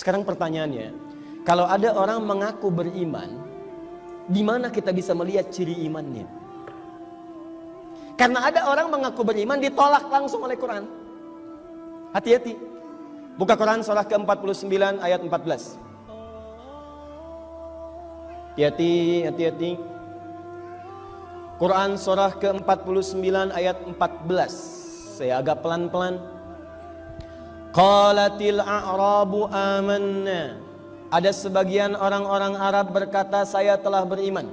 Sekarang pertanyaannya, kalau ada orang mengaku beriman, di mana kita bisa melihat ciri imannya? Karena ada orang mengaku beriman ditolak langsung oleh Quran. Hati-hati. Buka Quran surah ke-49 ayat 14. Hati-hati. Quran surah ke-49 ayat 14. Saya agak pelan-pelan. Qalatil a'rabu amanna. Ada sebagian orang-orang Arab berkata, saya telah beriman.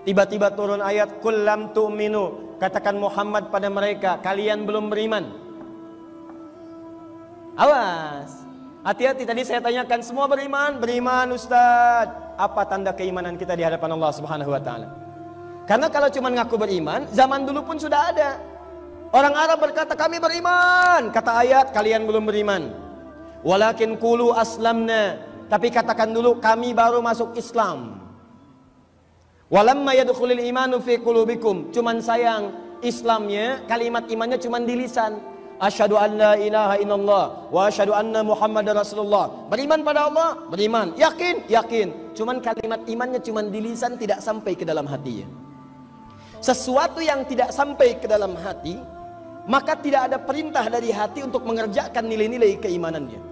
Tiba-tiba turun ayat, qul lam tu'minu. Katakan Muhammad pada mereka, kalian belum beriman. Awas, hati-hati. Tadi saya tanyakan, semua beriman? Beriman Ustaz. Apa tanda keimanan kita di hadapan Allah Subhanahu wa ta'ala? Karena kalau cuma ngaku beriman, zaman dulu pun sudah ada. Orang Arab berkata, kami beriman. Kata ayat, kalian belum beriman. Walakin qulu aslamna. Tapi katakan dulu, kami baru masuk Islam. Walamma yadkhulul imanu fi qulubikum. Cuman sayang, Islamnya, kalimat imannya cuman di lisan. Asyhadu an la ilaha illallah wa asyhadu anna Muhammadar Rasulullah. Beriman pada Allah, beriman. Yakin, yakin. Cuman kalimat imannya cuman di lisan, tidak sampai ke dalam hatinya. Sesuatu yang tidak sampai ke dalam hati, maka tidak ada perintah dari hati untuk mengerjakan nilai-nilai keimanannya.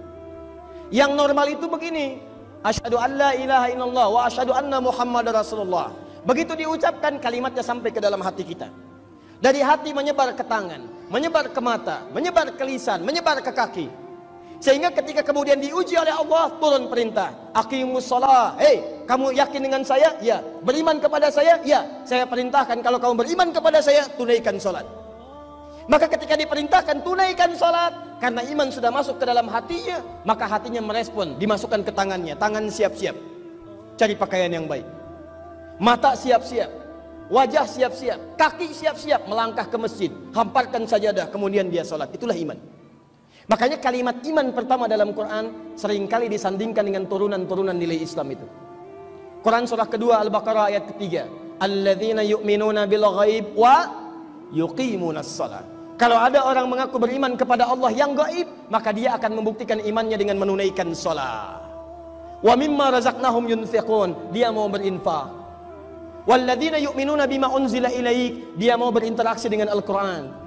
Yang normal itu begini, asyhadu an la ilaha illallah wa asyhadu anna Muhammadar Rasulullah. Begitu diucapkan, kalimatnya sampai ke dalam hati kita. Dari hati menyebar ke tangan, menyebar ke mata, menyebar ke lisan, menyebar ke kaki. Sehingga ketika kemudian diuji oleh Allah, turun perintah, aqimus shalah. Hei, kamu yakin dengan saya? Ya. Beriman kepada saya? Ya. Saya perintahkan kalau kamu beriman kepada saya, tunaikan salat. Maka ketika diperintahkan tunaikan salat, karena iman sudah masuk ke dalam hatinya, maka hatinya merespon, dimasukkan ke tangannya. Tangan siap-siap, cari pakaian yang baik. Mata siap-siap, wajah siap-siap, kaki siap-siap, melangkah ke masjid, hamparkan sajadah, kemudian dia salat. Itulah iman. Makanya kalimat iman pertama dalam Quran seringkali disandingkan dengan turunan-turunan nilai Islam itu. Quran surah kedua Al-Baqarah ayat ketiga, alladzina yu'minuna bil ghaib wa yuqimunas shalah. Kalau ada orang mengaku beriman kepada Allah yang gaib, maka dia akan membuktikan imannya dengan menunaikan salat. Wa mimma razaqnahum yunfiqun, dia mau berinfak. Walladzina yu'minuna bima unzila ilaik, dia mau berinteraksi dengan Al-Quran.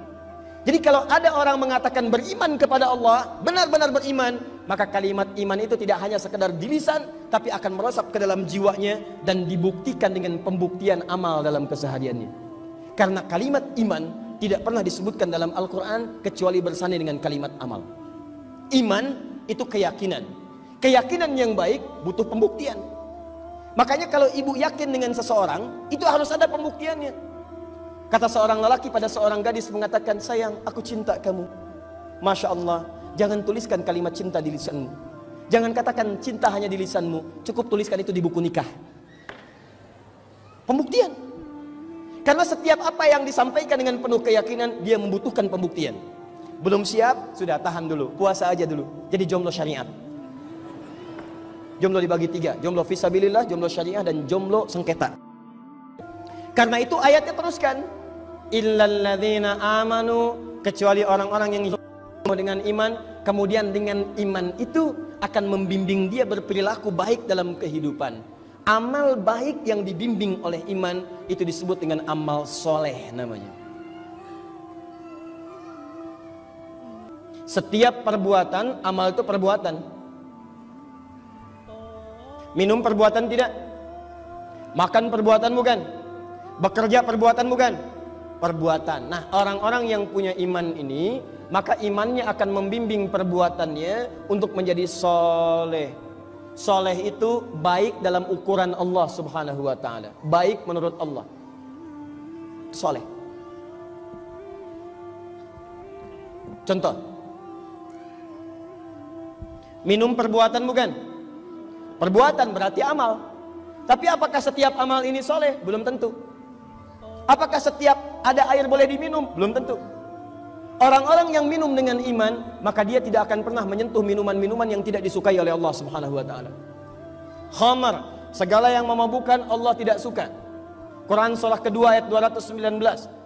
Jadi kalau ada orang mengatakan beriman kepada Allah, benar-benar beriman, maka kalimat iman itu tidak hanya sekedar di lisan, tapi akan meresap ke dalam jiwanya dan dibuktikan dengan pembuktian amal dalam kesehariannya. Karena kalimat iman tidak pernah disebutkan dalam Al-Quran kecuali bersanding dengan kalimat amal. Iman itu keyakinan. Keyakinan yang baik butuh pembuktian. Makanya kalau ibu yakin dengan seseorang, itu harus ada pembuktiannya. Kata seorang lelaki pada seorang gadis mengatakan, sayang, aku cinta kamu. Masya Allah, jangan tuliskan kalimat cinta di lisanmu. Jangan katakan cinta hanya di lisanmu, cukup tuliskan itu di buku nikah. Pembuktian. Karena setiap apa yang disampaikan dengan penuh keyakinan, dia membutuhkan pembuktian. Belum siap, sudah tahan dulu, puasa aja dulu. Jadi jomblo syariat. Jomblo dibagi tiga, jomblo fisabilillah, jomblo syariah, dan jomblo sengketa. Karena itu ayatnya teruskan, illalladzina amanu, kecuali orang-orang yang dengan iman, kemudian dengan iman itu akan membimbing dia berperilaku baik dalam kehidupan. Amal baik yang dibimbing oleh iman itu disebut dengan amal soleh namanya. Setiap perbuatan, amal itu perbuatan. Minum perbuatan tidak? Makan perbuatan bukan? Bekerja perbuatan bukan? Perbuatan. Nah, orang-orang yang punya iman ini, maka imannya akan membimbing perbuatannya untuk menjadi soleh. Soleh itu baik dalam ukuran Allah Subhanahu wa ta'ala, baik menurut Allah. Soleh. Contoh, minum perbuatan bukan? Perbuatan berarti amal. Tapi apakah setiap amal ini soleh? Belum tentu. Apakah setiap ada air boleh diminum? Belum tentu. Orang-orang yang minum dengan iman, maka dia tidak akan pernah menyentuh minuman-minuman yang tidak disukai oleh Allah Subhanahu wa ta'ala. Khamar, segala yang memabukkan Allah tidak suka. Quran surah kedua ayat 219.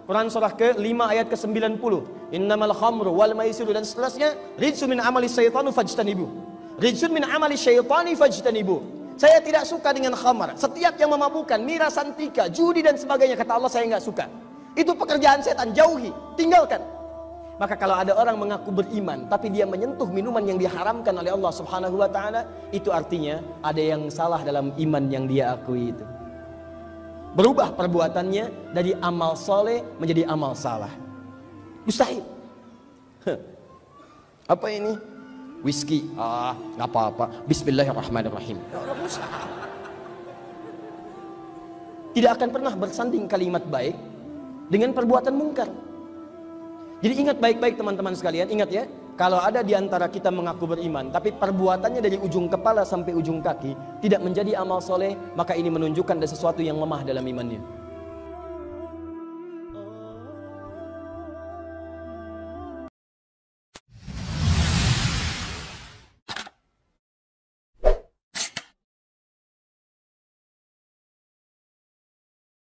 Quran surah ke-5 ayat ke-90. Innamal khamru wal maisiru dan seterusnya rijsun min amali syaitani fajtanibu. Rijsun min amali syaitani fajtanibu. Saya tidak suka dengan khamar. Setiap yang memabukkan, miras, santika, judi dan sebagainya, kata Allah saya nggak suka. Itu pekerjaan setan, jauhi, tinggalkan. Maka kalau ada orang mengaku beriman tapi dia menyentuh minuman yang diharamkan oleh Allah Subhanahu wa taala, itu artinya ada yang salah dalam iman yang dia akui itu. Berubah perbuatannya dari amal soleh menjadi amal salah. Mustahil. Apa ini? Whisky. Nggak apa-apa. Bismillahirrahmanirrahim. Tidak akan pernah bersanding kalimat baik dengan perbuatan mungkar. Jadi ingat baik-baik teman-teman sekalian, ingat ya. Kalau ada di antara kita mengaku beriman, tapi perbuatannya dari ujung kepala sampai ujung kaki tidak menjadi amal soleh, maka ini menunjukkan ada sesuatu yang lemah dalam imannya.